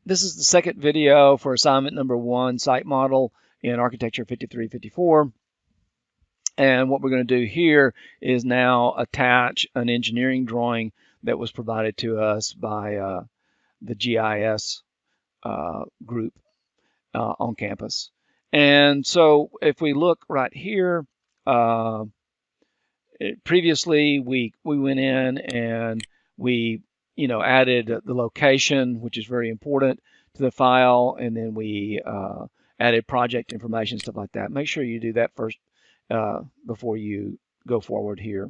This is the second video for assignment number 1, site model in Architecture 5354. And what we're going to do here is now attach an engineering drawing that was provided to us by the GIS group on campus. And so if we look right here, previously we went in and we added the location, which is very important, to the file, and then we added project information, stuff like that. Make sure you do that first before you go forward here.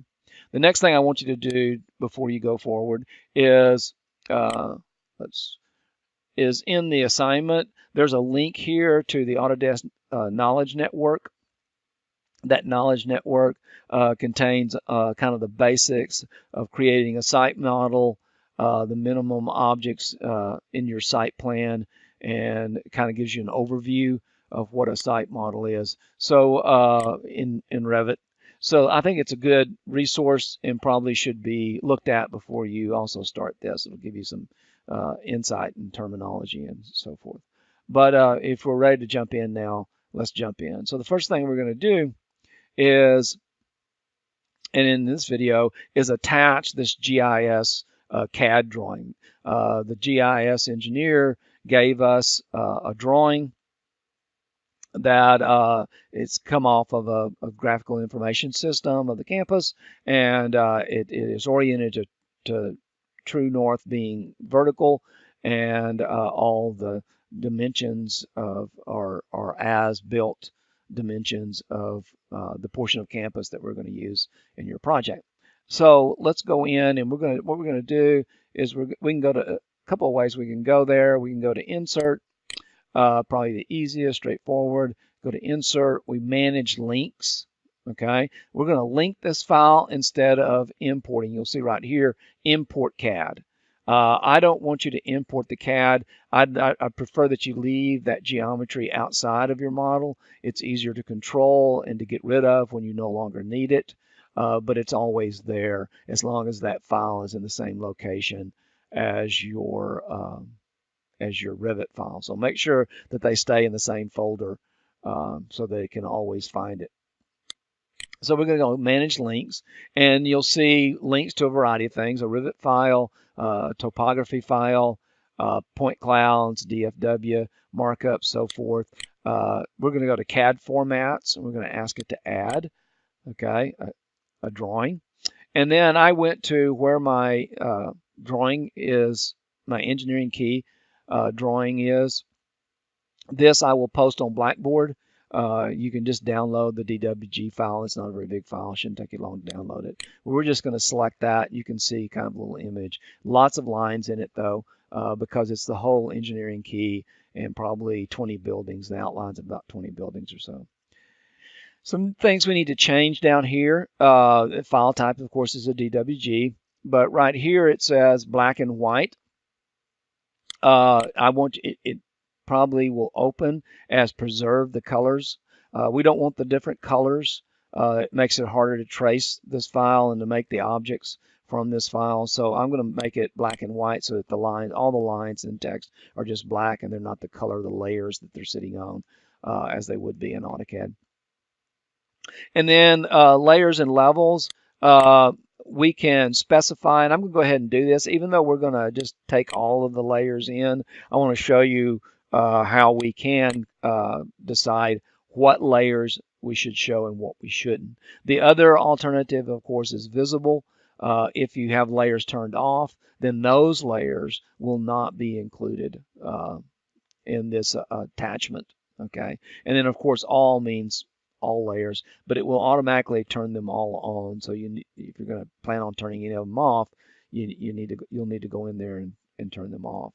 The next thing I want you to do before you go forward is in the assignment, there's a link here to the Autodesk Knowledge Network. That knowledge network contains kind of the basics of creating a site model, the minimum objects in your site plan, and kind of gives you an overview of what a site model is. So in Revit. So I think it's a good resource and probably should be looked at before you also start this. It'll give you some insight and terminology and so forth. But if we're ready to jump in now, let's jump in. So the first thing we're going to do is, and in this video, is attach this GIS CAD drawing. The GIS engineer gave us a drawing that it's come off of a graphical information system of the campus, and it is oriented to true north being vertical, and all the dimensions of are as built dimensions of the portion of campus that we're going to use in your project. So let's go in, and what we're going to do is we can go to a couple of ways we can go there. We can go to insert, probably the easiest, straightforward. Go to insert, we manage links. Okay, we're going to link this file instead of importing. You'll see right here, import CAD. I don't want you to import the CAD. I prefer that you leave that geometry outside of your model. It's easier to control and to get rid of when you no longer need it, but it's always there as long as that file is in the same location as your Revit file. So make sure that they stay in the same folder so that it can always find it. So we're going to go manage links, and you'll see links to a variety of things: a Revit file, topography file, point clouds, DFW, markup, so forth. We're going to go to CAD formats, and we're going to ask it to add, okay, a drawing. And then I went to where my drawing is, my engineering key drawing is. This I will post on Blackboard. You can just download the DWG file. It's not a very big file. It shouldn't take you long to download it. We're just going to select that. You can see kind of a little image. Lots of lines in it, though, because it's the whole engineering key and probably 20 buildings. The outline's about 20 buildings or so. Some things we need to change down here. The file type, of course, is a DWG. But right here it says black and white. I want it probably will open as preserve the colors. We don't want the different colors. It makes it harder to trace this file and to make the objects from this file. So I'm going to make it black and white so that the line, all the lines and text are just black and they're not the color of the layers that they're sitting on as they would be in AutoCAD. And then layers and levels. We can specify, and I'm going to go ahead and do this, even though we're going to just take all of the layers in. I want to show you how we can decide what layers we should show and what we shouldn't. The other alternative, of course, is visible. If you have layers turned off, then those layers will not be included in this attachment. Okay, and then of course all means all layers, but it will automatically turn them all on. So if you're going to plan on turning any of them off, you'll need to go in there and turn them off.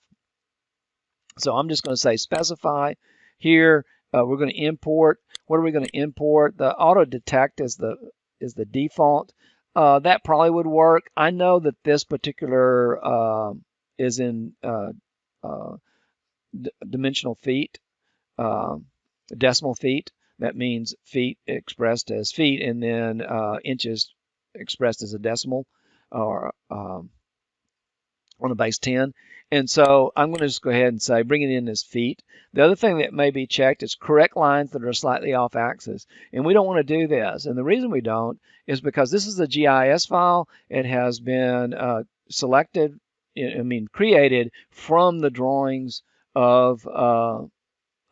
So I'm just going to say specify here. We're going to import. What are we going to import? The auto detect is the default. That probably would work. I know that this particular is in dimensional feet, decimal feet. That means feet expressed as feet, and then inches expressed as a decimal, or on a base 10. And so I'm going to just go ahead and say bring it in as feet. The other thing that may be checked is correct lines that are slightly off axis. And we don't want to do this. And the reason we don't is because this is a GIS file. It has been selected, created from the drawings of the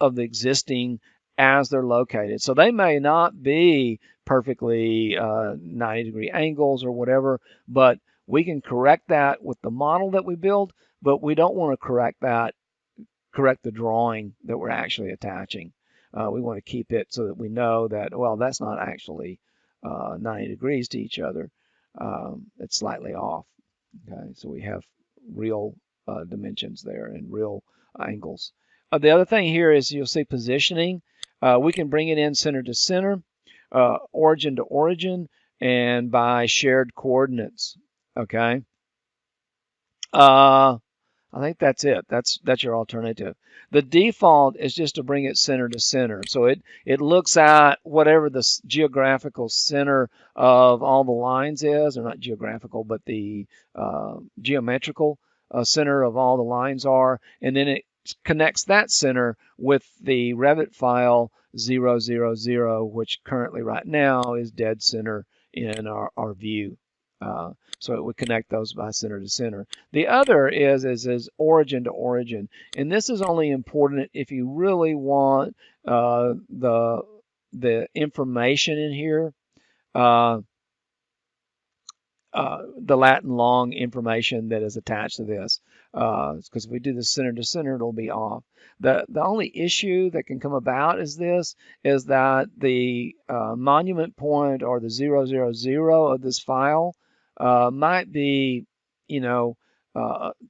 existing as they're located. So they may not be perfectly 90-degree angles or whatever, but we can correct that with the model that we build, but we don't want to correct the drawing that we're actually attaching. We want to keep it so that we know that, well, that's not actually 90 degrees to each other. It's slightly off. Okay, so we have real dimensions there and real angles. The other thing here is you'll see positioning. We can bring it in center to center, origin to origin, and by shared coordinates. Okay. I think that's it. That's your alternative. The default is just to bring it center to center. So it looks at whatever the geographical center of all the lines is, or not geographical, but the geometrical center of all the lines are, and then it connects that center with the Revit file 000, which currently right now is dead center in our view. So it would connect those by center to center. The other is origin to origin, and this is only important if you really want the information in here, the Latin long information that is attached to this, because if we do the center to center, it'll be off. The only issue that can come about is that the monument point or the 000 of this file might be,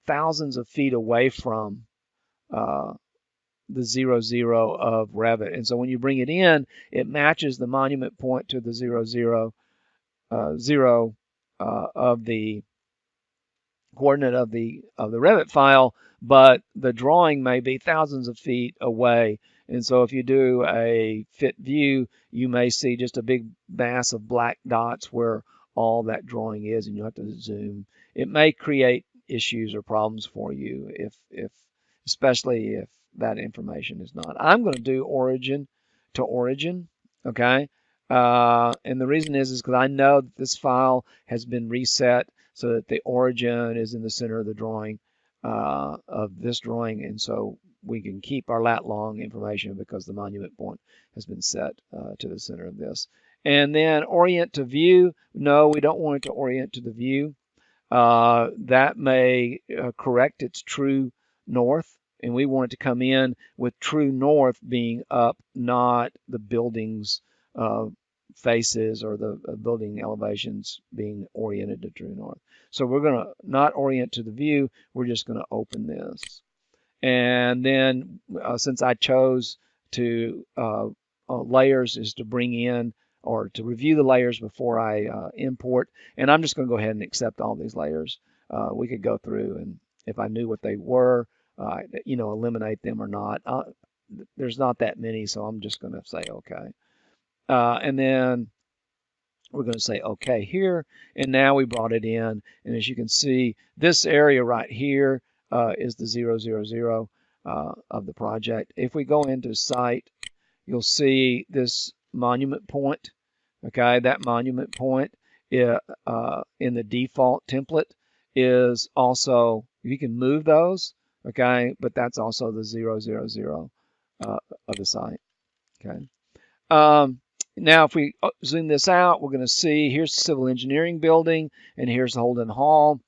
thousands of feet away from the 000 of Revit. And so when you bring it in, it matches the monument point to the 000 of the coordinate of the Revit file, but the drawing may be thousands of feet away. And so if you do a fit view, you may see just a big mass of black dots where all that drawing is, and you have to zoom. It may create issues or problems for you if especially if that information is not. I'm going to do origin to origin, okay? And the reason is because I know that this file has been reset so that the origin is in the center of the drawing, of this drawing, and so we can keep our lat long information because the monument point has been set to the center of this. And then orient to view. No, we don't want it to orient to the view. That may correct its true north, and we want it to come in with true north being up, not the building's faces or the building elevations being oriented to true north. So we're going to not orient to the view, we're just going to open this. And then since I chose to layers is to bring in or to review the layers before I import, and I'm just going to go ahead and accept all these layers. We could go through, and if I knew what they were, eliminate them or not. There's not that many, so I'm just going to say okay. And then we're going to say okay here, and now we brought it in, and as you can see, this area right here is the 000 of the project. If we go into site, you'll see this monument point. Okay, that monument point in the default template is also, you can move those, okay, but that's also the 000 of the site. Okay. Now, if we zoom this out, we're going to see here's the civil engineering building, and here's the Holden Hall,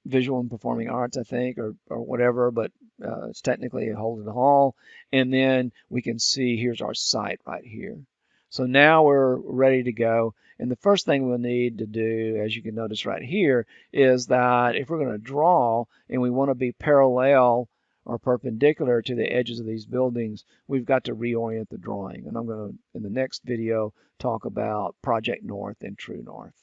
visual and performing arts, I think, or whatever, but it's technically a Holden Hall. And then we can see here's our site right here. So now we're ready to go. And the first thing we'll need to do, as you can notice right here, is that if we're going to draw and we want to be parallel or perpendicular to the edges of these buildings, we've got to reorient the drawing. And I'm going to, in the next video, talk about Project North and True North.